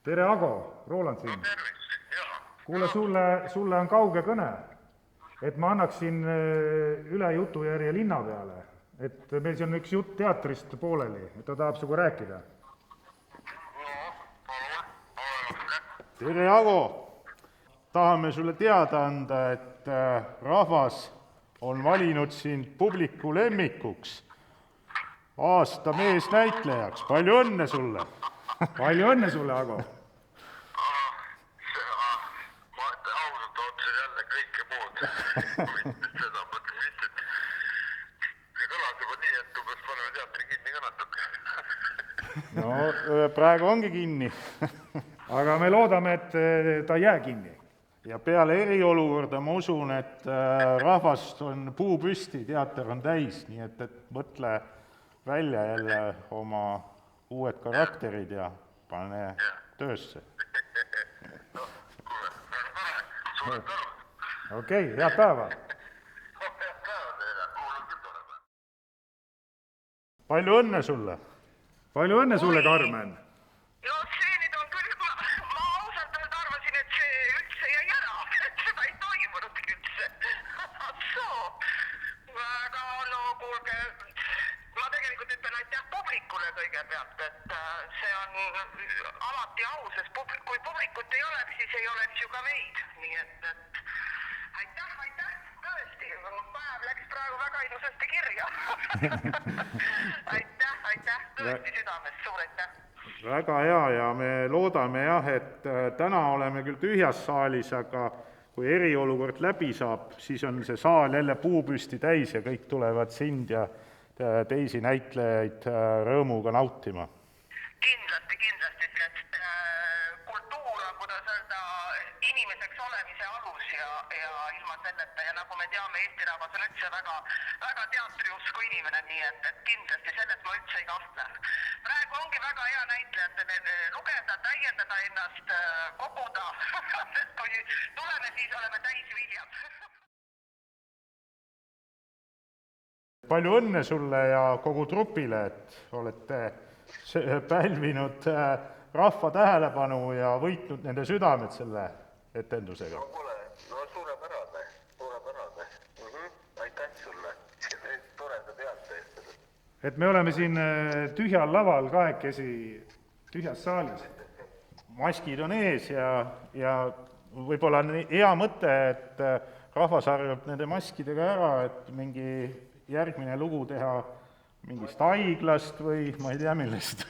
tere, Ago, Roland siin. Tervist, jah. Kuule, sulle on kauge kõne, et ma annaksin üle jutujärje linna peale, et meil siin on üks jutt teatrist pooleli, et ta tahab sinuga rääkida. Tere, Ago! Tahame sulle teada anda, et rahvas on valinud sind publiku lemmikuks, aasta meesnäitlejaks. Palju õnne sulle! Palju õnne sulle, Ago! Ma ausalt otsin jälle kõike muud. Seda mõtlen lihtsalt. See kõlas juba nii, et umbes paneme teatri kinni ka natuke. No, praegu ongi kinni. Aga me loodame, et ta ei jää kinni. Ja peale eriolukorda ma usun, et rahvast on puu püsti, teater on täis, nii et mõtle välja jälle oma uued karakterid ja pane töösse. No, kuule, suured tänud. Okei, head päeva! Head päeva teile, mul on küll tore päev. Palju õnne sulle! Palju õnne sulle, Karmen! No see nüüd on küll, ma ausalt öelda arvasin, et see üldse jäi ära, et seda ei toimunudki üldse. Soo, aga no kuulge, ma tegelikult ütlen aitäh publikule kõigepealt, et see on alati au, sest kui publikut ei ole, siis ei oleks ju ka meid, nii et aitäh, tõesti, päev läks praegu väga ilusasti kirja. Aitäh, tõesti südamest, suur aitäh. Väga hea ja me loodame jah, et täna oleme küll tühjas saalis, aga kui eriolukord läbi saab, siis on see saal jälle puupüsti täis ja kõik tulevad sind ja teisi näitlejaid rõõmuga nautima. Kindlasti, sest kultuur on, kuidas öelda, inimeseks olemise alus ja ilma selleta ja nagu me teame, Eesti rahvas on üldse väga teatriusku inimene, nii et kindlasti sellest ma üldse ei kahtle. Praegu ongi väga hea näitlejatele lugeda, täiendada ennast, koguda, sest kui tuleme, siis oleme täis viljad. Palju õnne sulle ja kogu trupile, et olete pälvinud rahva tähelepanu ja võitnud nende südamed selle etendusega. No kuule, no suurepärane. Aitäh sulle, toreda teate eest. Et me oleme siin tühjal laval kahekesi tühjas saalis. Maskid on ees ja võib-olla on hea mõte, et rahvas harjub nende maskidega ära, et mingi järgmine lugu teha mingist haiglast või ma ei tea millest.